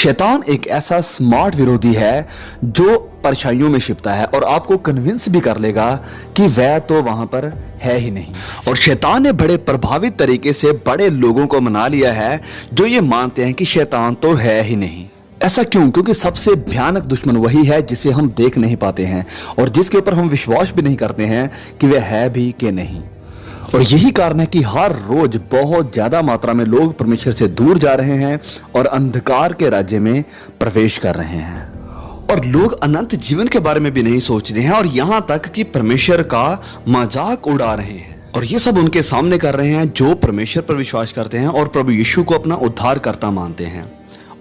शैतान एक ऐसा स्मार्ट विरोधी है जो परछाइयों में छिपता है और आपको कन्विंस भी कर लेगा कि वह तो वहां पर है ही नहीं। और शैतान ने बड़े प्रभावित तरीके से बड़े लोगों को मना लिया है जो ये मानते हैं कि शैतान तो है ही नहीं। ऐसा क्यों? क्योंकि सबसे भयानक दुश्मन वही है जिसे हम देख नहीं पाते हैं और जिसके ऊपर हम विश्वास भी नहीं करते हैं कि वह है भी कि नहीं। और यही कारण है कि हर रोज बहुत ज्यादा मात्रा में लोग परमेश्वर से दूर जा रहे हैं और अंधकार के राज्य में प्रवेश कर रहे हैं। और लोग अनंत जीवन के बारे में भी नहीं सोचते हैं और यहां तक कि परमेश्वर का मजाक उड़ा रहे हैं। और ये सब उनके सामने कर रहे हैं जो परमेश्वर पर विश्वास करते हैं और प्रभु यीशु को अपना उद्धारकर्ता मानते हैं।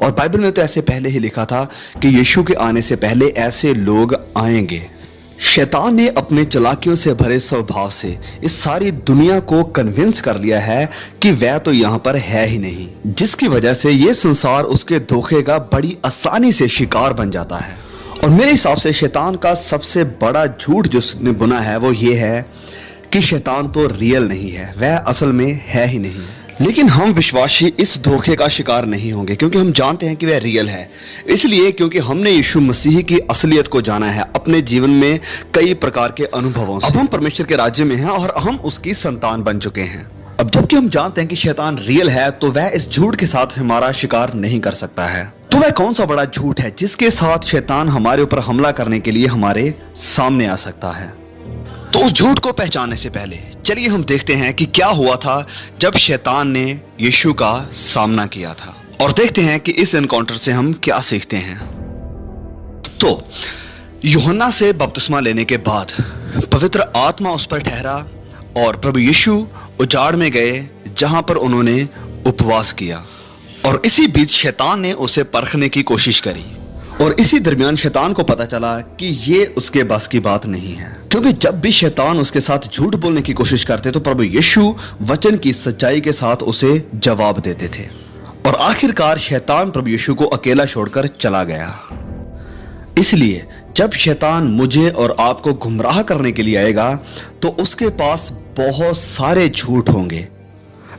और बाइबल में तो ऐसे पहले ही लिखा था कि यीशु के आने से पहले ऐसे लोग आएंगे। शैतान ने अपने चालाकियों से भरे स्वभाव से इस सारी दुनिया को कन्विंस कर लिया है कि वह तो यहाँ पर है ही नहीं, जिसकी वजह से ये संसार उसके धोखे का बड़ी आसानी से शिकार बन जाता है। और मेरे हिसाब से शैतान का सबसे बड़ा झूठ जो उसने बुना है वो ये है कि शैतान तो रियल नहीं है, वह असल में है ही नहीं। लेकिन हम विश्वासी इस धोखे का शिकार नहीं होंगे क्योंकि हम जानते हैं कि वह रियल है। इसलिए क्योंकि हमने यीशु मसीह की असलियत को जाना है अपने जीवन में कई प्रकार के अनुभवों से। अब हम परमेश्वर के राज्य में हैं और हम उसकी संतान बन चुके हैं। अब जबकि हम जानते हैं कि शैतान रियल है तो वह इस झूठ के साथ हमारा शिकार नहीं कर सकता है। तो वह कौन सा बड़ा झूठ है जिसके साथ शैतान हमारे ऊपर हमला करने के लिए हमारे सामने आ सकता है? तो उस झूठ को पहचानने से पहले चलिए हम देखते हैं कि क्या हुआ था जब शैतान ने यीशु का सामना किया था और देखते हैं कि इस एनकाउंटर से हम क्या सीखते हैं। तो यूहन्ना से बपतिस्मा लेने के बाद पवित्र आत्मा उस पर ठहरा और प्रभु यीशु उजाड़ में गए जहां पर उन्होंने उपवास किया। और इसी बीच शैतान ने उसे परखने की कोशिश करी और इसी दरमियान शैतान को पता चला कि ये उसके बस की बात नहीं है, क्योंकि जब भी शैतान उसके साथ झूठ बोलने की कोशिश करते तो प्रभु यीशु वचन की सच्चाई के साथ उसे जवाब देते थे। और आखिरकार शैतान प्रभु यीशु को अकेला छोड़कर चला गया। इसलिए जब शैतान मुझे और आपको गुमराह करने के लिए आएगा तो उसके पास बहुत सारे झूठ होंगे।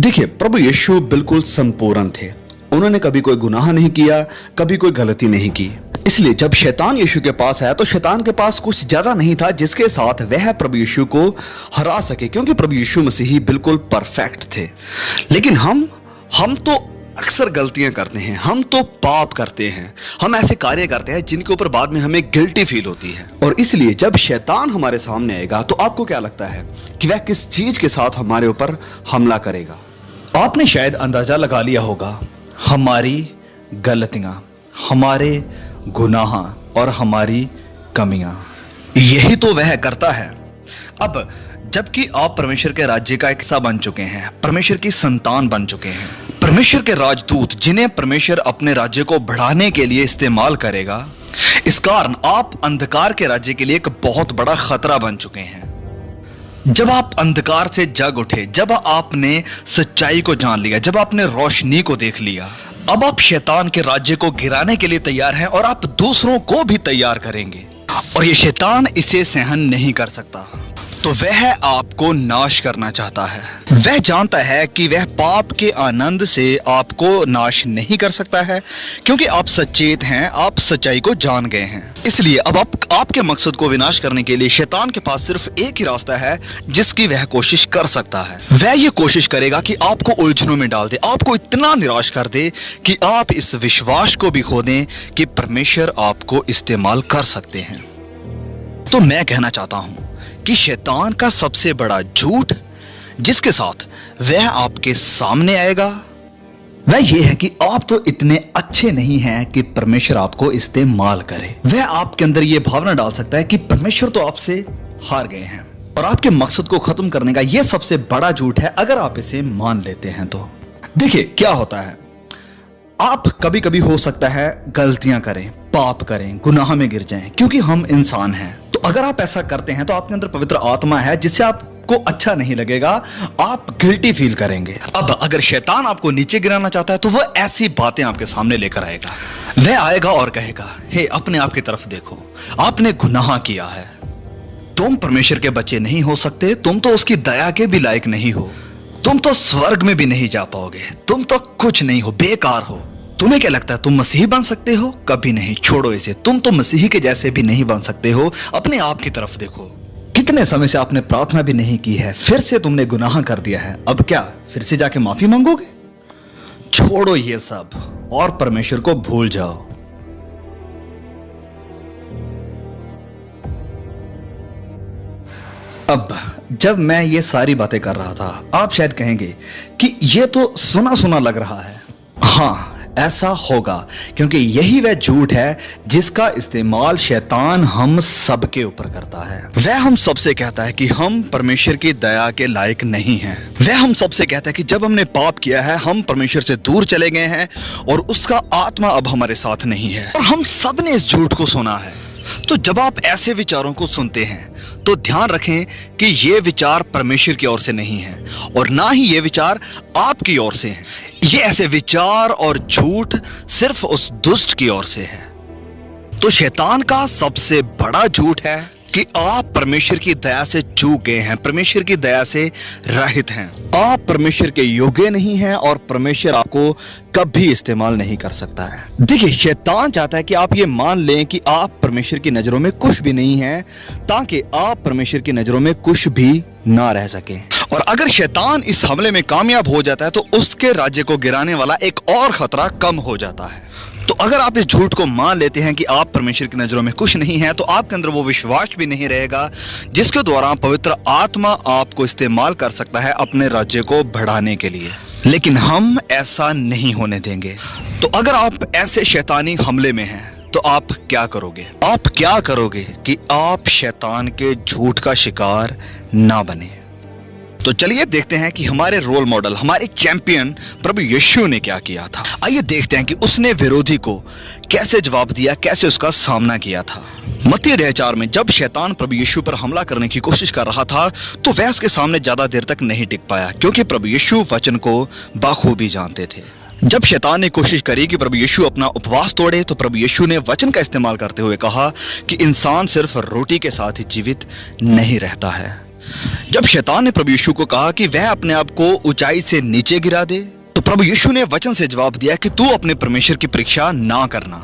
देखिए, प्रभु यीशु बिल्कुल संपूर्ण थे, उन्होंने कभी कोई गुनाह नहीं किया, कभी कोई गलती नहीं की। इसलिए जब शैतान यीशु के पास आया तो शैतान के पास कुछ ज्यादा नहीं था जिसके साथ वह प्रभु यीशु को हरा सके, क्योंकि प्रभु यीशु मसीह बिल्कुल परफेक्ट थे। लेकिन हम तो अक्सर गलतियां करते हैं, हम तो पाप करते हैं, हम ऐसे कार्य करते हैं जिनके ऊपर बाद में हमें गिल्टी फील होती है। और इसलिए जब शैतान हमारे सामने आएगा तो आपको क्या लगता है कि वह किस चीज के साथ हमारे ऊपर हमला करेगा? आपने शायद अंदाजा लगा लिया होगा, हमारी गलतियां, हमारे गुनाह और हमारी कमियां, यही तो वह करता है। अब जबकि आप परमेश्वर के राज्य का एक हिस्सा बन चुके हैं, परमेश्वर की संतान बन चुके हैं, परमेश्वर के राजदूत जिन्हें परमेश्वर अपने राज्य को बढ़ाने के लिए इस्तेमाल करेगा, इस कारण आप अंधकार के राज्य के लिए एक बहुत बड़ा खतरा बन चुके हैं। जब आप अंधकार से जग उठे, जब आपने सच्चाई को जान लिया, जब आपने रोशनी को देख लिया, अब आप शैतान के राज्य को गिराने के लिए तैयार हैं और आप दूसरों को भी तैयार करेंगे। और ये शैतान इसे सहन नहीं कर सकता, तो वह आपको नाश करना चाहता है। वह जानता है कि वह पाप के आनंद से आपको नाश नहीं कर सकता है, क्योंकि आप सचेत हैं, आप सच्चाई को जान गए हैं। इसलिए अब आपके मकसद को विनाश करने के लिए शैतान के पास सिर्फ एक ही रास्ता है जिसकी वह कोशिश कर सकता है। वह ये कोशिश करेगा कि आपको उलझनों में डाल दे, आपको इतना निराश कर दे कि आप इस विश्वास को भी खो दें कि परमेश्वर आपको इस्तेमाल कर सकते हैं। तो मैं कहना चाहता हूं कि शैतान का सबसे बड़ा झूठ जिसके साथ वह आपके सामने आएगा वह यह है कि आप तो इतने अच्छे नहीं हैं कि परमेश्वर आपको इस्तेमाल करे। वह आपके अंदर यह भावना डाल सकता है कि परमेश्वर तो आपसे हार गए हैं और आपके मकसद को खत्म करने का यह सबसे बड़ा झूठ है अगर आप इसे मान लेते हैं तो। देखिए क्या होता है, आप कभी कभी हो सकता है गलतियां करें, पाप करें, गुनाह में गिर जाएं, क्योंकि हम इंसान हैं। तो अगर आप ऐसा करते हैं तो आपके अंदर पवित्र आत्मा है जिससे आपको अच्छा नहीं लगेगा, आप गिल्टी फील करेंगे। अब अगर शैतान आपको नीचे गिराना चाहता है तो वह ऐसी बातें आपके सामने लेकर आएगा। वह आएगा और कहेगा, हे अपने आप की तरफ देखो, आपने गुनाह किया है, तुम परमेश्वर के बच्चे नहीं हो सकते, तुम तो उसकी दया के भी लायक नहीं हो, तुम तो स्वर्ग में भी नहीं जा पाओगे, तुम तो कुछ नहीं हो, बेकार हो। तुम्हें क्या लगता है तुम मसीही बन सकते हो? कभी नहीं, छोड़ो इसे। तुम तो मसीही के जैसे भी नहीं बन सकते हो। अपने आप की तरफ देखो। कितने समय से आपने प्रार्थना भी नहीं की है, फिर से तुमने गुनाह कर दिया है। अब क्या फिर से जाके माफी मांगोगे? छोड़ो ये सब और परमेश्वर को भूल जाओ। अब जब मैं ये सारी बातें कर रहा था, आप शायद कहेंगे कि ये तो सुना सुना लग रहा है। हाँ, ऐसा होगा, क्योंकि यही वह झूठ है जिसका इस्तेमाल शैतान हम सब के ऊपर करता है। वह हम सबसे कहता है कि हम परमेश्वर की दया के लायक नहीं हैं। वह हम सबसे कहता है कि जब हमने पाप किया है हम परमेश्वर से दूर चले गए हैं और उसका आत्मा अब हमारे साथ नहीं है। और हम सब ने इस झूठ को सुना है। तो जब आप ऐसे विचारों को सुनते हैं तो ध्यान रखें कि ये विचार परमेश्वर की ओर से नहीं है और ना ही ये विचार आपकी ओर से हैं। ये ऐसे विचार और झूठ सिर्फ उस दुष्ट की ओर से है। तो शैतान का सबसे बड़ा झूठ है कि आप परमेश्वर की दया से चूक गए हैं, परमेश्वर की दया से रहित हैं। आप परमेश्वर के योग्य नहीं हैं और परमेश्वर आपको कभी इस्तेमाल नहीं कर सकता है। देखिए, शैतान चाहता है कि आप ये मान लें कि आप परमेश्वर की नजरों में कुछ भी नहीं हैं, ताकि आप परमेश्वर की नजरों में कुछ भी ना रह सके। और अगर शैतान इस हमले में कामयाब हो जाता है तो उसके राज्य को गिराने वाला एक और खतरा कम हो जाता है। तो अगर आप इस झूठ को मान लेते हैं कि आप परमेश्वर की नजरों में कुछ नहीं है, तो आपके अंदर वो विश्वास भी नहीं रहेगा जिसके द्वारा पवित्र आत्मा आपको इस्तेमाल कर सकता है अपने राज्य को बढ़ाने के लिए। लेकिन हम ऐसा नहीं होने देंगे। तो अगर आप ऐसे शैतानी हमले में हैं तो आप क्या करोगे? आप क्या करोगे कि आप शैतान के झूठ का शिकार ना बने? तो चलिए देखते हैं कि हमारे रोल मॉडल, हमारे चैंपियन प्रभु यीशु ने क्या किया था। आइए देखते हैं कि उसने विरोधी को कैसे जवाब दिया, कैसे उसका सामना किया था। मत्ती अध्याय 4 में जब शैतान प्रभु यीशु पर हमला करने की कोशिश कर रहा था तो वह उसके सामने ज्यादा देर तक नहीं टिक पाया, क्योंकि प्रभु यीशु वचन को बखूबी जानते थे। जब शैतान ने कोशिश करी कि प्रभु यीशु अपना उपवास तोड़े, तो प्रभु यीशु ने वचन का इस्तेमाल करते हुए कहा कि इंसान सिर्फ रोटी के साथ ही जीवित नहीं रहता है। जब शैतान ने प्रभु यीशु को कहा कि वह अपने आप को ऊंचाई से नीचे गिरा दे, तो प्रभु यीशु ने वचन से जवाब दिया कि तू अपने परमेश्वर की परीक्षा ना करना।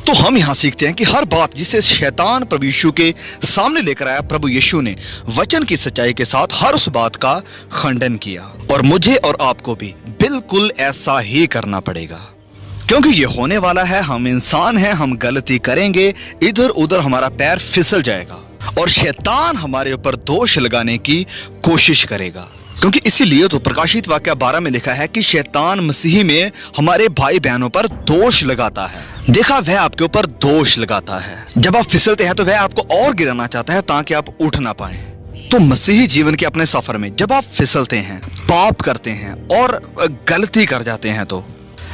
तो हम यहाँ सीखते हैं कि हर बात जिसे शैतान प्रभु यीशु के सामने लेकर आया, प्रभु यीशु ने वचन की सच्चाई के साथ हर उस बात का खंडन किया। और मुझे और आपको भी बिल्कुल ऐसा ही करना पड़ेगा, क्योंकि ये होने वाला है। हम इंसान हैं, हम गलती करेंगे, इधर उधर हमारा पैर फिसल जाएगा और शैतान हमारे ऊपर दोष लगाने की कोशिश करेगा। क्योंकि इसीलिए तो प्रकाशित वाक्य 12 में लिखा है कि शैतान मसीह में हमारे भाई बहनों पर दोष लगाता है। देखा, वह आपके ऊपर दोष लगाता है। जब आप फिसलते हैं तो वह आपको और गिराना चाहता है ताकि आप उठ ना पाए। तो मसीही जीवन के अपने सफर में जब आप फिसलते हैं, पाप करते हैं और गलती कर जाते हैं, तो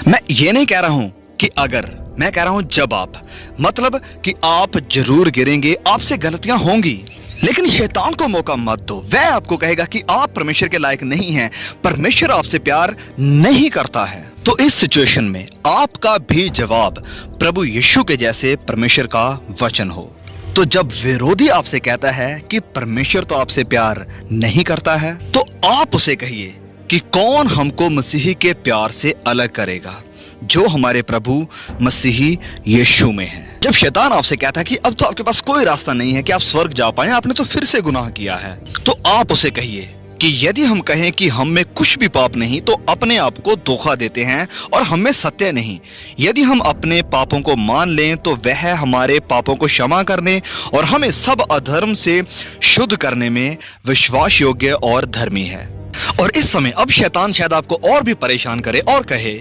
मैं ये नहीं कह रहा हूं कि अगर, मैं कह रहा हूं जब आप, मतलब कि आप जरूर गिरेंगे, आपसे गलतियां होंगी, लेकिन शैतान को मौका मत दो। वह आपको कहेगा कि आप परमेश्वर के लायक नहीं हैं, परमेश्वर आपसे प्यार नहीं करता है। तो इस सिचुएशन में आपका भी जवाब प्रभु यीशु के जैसे परमेश्वर का वचन हो। तो जब विरोधी आपसे कहता है कि परमेश्वर तो आपसे प्यार नहीं करता है, तो आप उसे कहिए कि कौन हमको मसीही के प्यार से अलग करेगा, जो हमारे प्रभु मसीही यीशु में है। जब शैतान आपसे कहता है कि अब तो आपके पास कोई रास्ता नहीं है कि आप स्वर्ग जा पाएं, आपने तो फिर से गुनाह किया है, तो आप उसे कहिए कि यदि हम कहें कि हम में कुछ भी पाप नहीं, तो अपने आप को धोखा देते हैं और हम में सत्य नहीं। यदि हम अपने पापों को मान लें तो वह हमारे पापों को क्षमा करने और हमें सब अधर्म से शुद्ध करने में विश्वास योग्य और धर्मी है। और इस समय अब शैतान शायद आपको और भी परेशान करे और कहे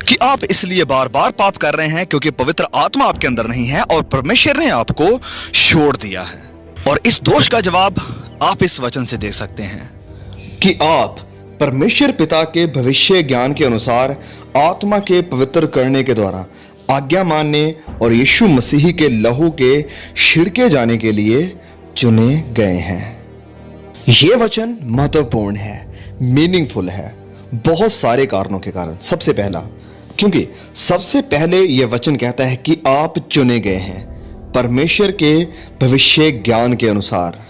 कि आप इसलिए बार बार पाप कर रहे हैं क्योंकि पवित्र आत्मा आपके अंदर नहीं है और परमेश्वर ने आपको छोड़ दिया है। और इस दोष का जवाब आप इस वचन से दे सकते हैं कि आप परमेश्वर पिता के भविष्य ज्ञान के अनुसार आत्मा के पवित्र करने के द्वारा आज्ञा मानने और यीशु मसीह के लहू के छिड़के जाने के लिए चुने गए हैं। यह वचन महत्वपूर्ण है, मीनिंगफुल है, बहुत सारे कारणों के कारण। सबसे पहला, क्योंकि सबसे पहले यह वचन कहता है कि आप चुने गए हैं परमेश्वर के भविष्य ज्ञान के अनुसार।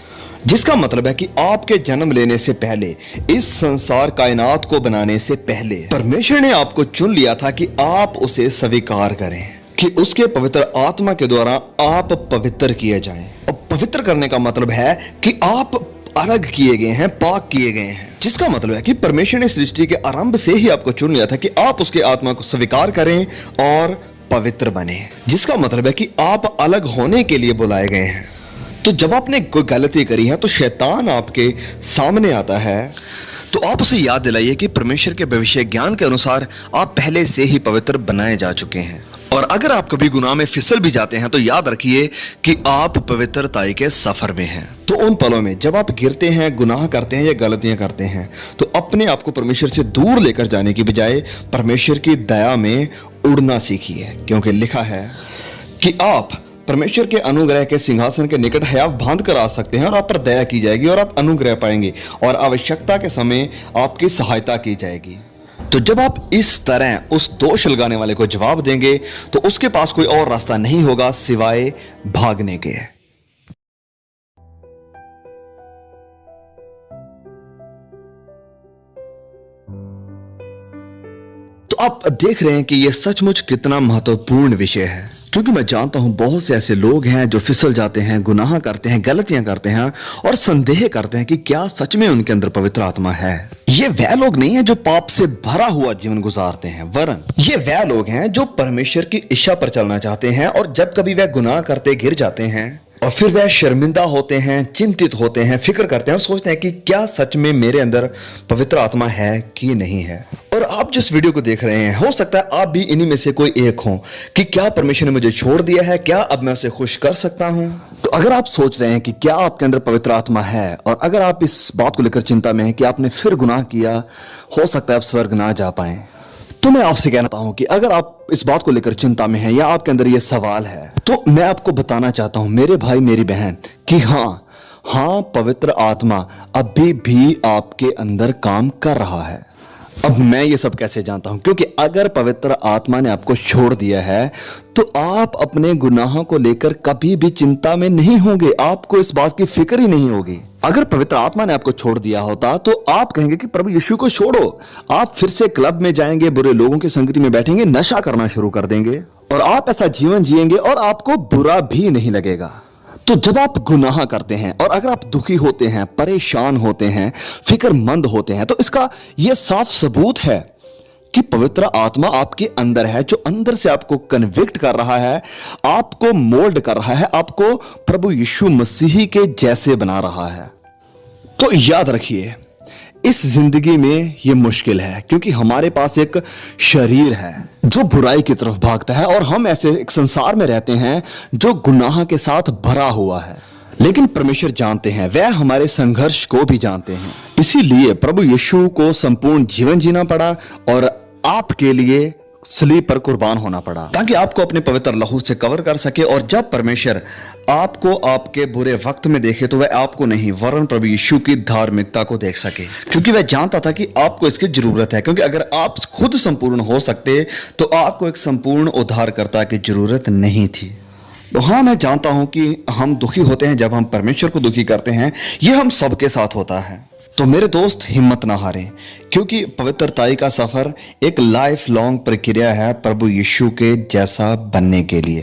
जिसका मतलब है कि आपके जन्म लेने से पहले, इस संसार कायनात को बनाने से पहले परमेश्वर ने आपको चुन लिया था कि आप उसे स्वीकार करें, कि उसके पवित्र आत्मा के द्वारा आप पवित्र किए जाएं। और पवित्र करने का मतलब है कि आप अलग किए गए हैं, पाक किए गए हैं। जिसका मतलब है कि परमेश्वर ने सृष्टि के आरंभ से ही आपको चुन लिया था कि आप उसके आत्मा को स्वीकार करें और पवित्र बने। जिसका मतलब है कि आप अलग होने के लिए बुलाए गए हैं। तो जब आपने कोई गलती करी है तो शैतान आपके सामने आता है, तो आप उसे याद दिलाइए कि परमेश्वर के भविष्य ज्ञान के अनुसार आप पहले से ही पवित्र बनाए जा चुके हैं। और अगर आप कभी गुनाह में फिसल भी जाते हैं तो याद रखिए कि आप पवित्रताई के सफर में हैं। तो उन पलों में जब आप गिरते हैं, गुनाह करते हैं या गलतियां करते हैं, तो अपने आप को परमेश्वर से दूर लेकर जाने की बजाय परमेश्वर की दया में उड़ना सीखिए, क्योंकि लिखा है कि आप परमेश्वर के अनुग्रह के सिंहासन के निकट हया बांध कर आ सकते हैं और आप पर दया की जाएगी और आप अनुग्रह पाएंगे और आवश्यकता के समय आपकी सहायता की जाएगी। तो जब आप इस तरह उस दोष लगाने वाले को जवाब देंगे तो उसके पास कोई और रास्ता नहीं होगा सिवाय भागने के। तो आप देख रहे हैं कि यह सचमुच कितना महत्वपूर्ण विषय है, क्योंकि मैं जानता हूं बहुत से ऐसे लोग हैं जो फिसल जाते हैं, गुनाह करते हैं, गलतियां करते हैं और संदेह करते हैं कि क्या सच में उनके अंदर पवित्र आत्मा है। ये वह लोग नहीं है जो पाप से भरा हुआ जीवन गुजारते हैं, वरन ये वह लोग हैं जो परमेश्वर की इच्छा पर चलना चाहते हैं। और जब कभी वह गुनाह करते गिर जाते हैं और फिर वह शर्मिंदा होते हैं, चिंतित होते हैं, फिक्र करते हैं और सोचते हैं कि क्या सच में मेरे अंदर पवित्र आत्मा है कि नहीं है। और आप जिस वीडियो को देख रहे हैं, हो सकता है आप भी इन्हीं में से कोई एक हो कि क्या परमेश्वर ने मुझे छोड़ दिया है, क्या अब मैं उसे खुश कर सकता हूं। तो अगर आप सोच रहे हैं कि क्या आपके अंदर पवित्र आत्मा है और अगर आप इस बात को लेकर चिंता में हैं कि आपने फिर गुनाह किया, हो सकता है आप स्वर्ग ना जा पाए, तो मैं आपसे कहना चाहता हूं कि अगर आप इस बात को लेकर चिंता में हैं या आपके अंदर यह सवाल है, तो मैं आपको बताना चाहता हूं मेरे भाई मेरी बहन कि हाँ पवित्र आत्मा अभी भी आपके अंदर काम कर रहा है। अब मैं ये सब कैसे जानता हूं? क्योंकि अगर पवित्र आत्मा ने आपको छोड़ दिया है तो आप अपने गुनाहों को लेकर कभी भी चिंता में नहीं होंगे, आपको इस बात की फिक्र ही नहीं होगी। अगर पवित्र आत्मा ने आपको छोड़ दिया होता तो आप कहेंगे कि प्रभु यीशु को छोड़ो, आप फिर से क्लब में जाएंगे, बुरे लोगों की संगति में बैठेंगे, नशा करना शुरू कर देंगे और आप ऐसा जीवन जिएंगे और आपको बुरा भी नहीं लगेगा। तो जब आप गुनाह करते हैं और अगर आप दुखी होते हैं, परेशान होते हैं, फिक्रमंद होते हैं, तो इसका यह साफ सबूत है कि पवित्र आत्मा आपके अंदर है, जो अंदर से आपको कन्विक्ट कर रहा है, आपको मोल्ड कर रहा है, आपको प्रभु यीशु मसीह के जैसे बना रहा है। तो याद रखिए, इस जिंदगी में यह मुश्किल है क्योंकि हमारे पास एक शरीर है जो बुराई की तरफ भागता है और हम ऐसे एक संसार में रहते हैं जो गुनाह के साथ भरा हुआ है। लेकिन परमेश्वर जानते हैं, वह हमारे संघर्ष को भी जानते हैं। इसीलिए प्रभु यीशु को संपूर्ण जीवन जीना पड़ा और आपके लिए सलीब पर कुर्बान होना पड़ा, ताकि आपको अपने पवित्र लहू से कवर कर सके। और जब परमेश्वर आपको आपके बुरे वक्त में देखे तो वह आपको नहीं वरन प्रभु यीशु की धार्मिकता को देख सके, क्योंकि वह जानता था कि आपको इसकी जरूरत है। क्योंकि अगर आप खुद संपूर्ण हो सकते तो आपको एक संपूर्ण उद्धारकर्ता की जरूरत नहीं थी। तो हाँ, मैं जानता हूं कि हम दुखी होते हैं जब हम परमेश्वर को दुखी करते हैं, यह हम सबके साथ होता है। तो मेरे दोस्त, हिम्मत ना हारें, क्योंकि पवित्रताई का सफर एक लाइफ लॉन्ग प्रक्रिया है प्रभु यीशु के जैसा बनने के लिए।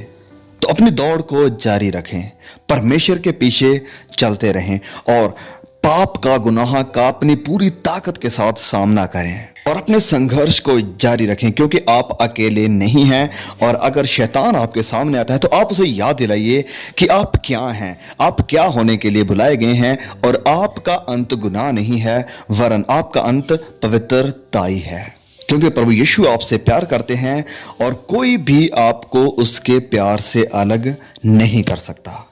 तो अपनी दौड़ को जारी रखें, परमेश्वर के पीछे चलते रहें और पाप का, गुनाह का अपनी पूरी ताकत के साथ सामना करें और अपने संघर्ष को जारी रखें, क्योंकि आप अकेले नहीं हैं। और अगर शैतान आपके सामने आता है तो आप उसे याद दिलाइए कि आप क्या हैं, आप क्या होने के लिए बुलाए गए हैं और आपका अंत गुनाह नहीं है वरन आपका अंत पवित्रताई है, क्योंकि प्रभु यीशु आपसे प्यार करते हैं और कोई भी आपको उसके प्यार से अलग नहीं कर सकता।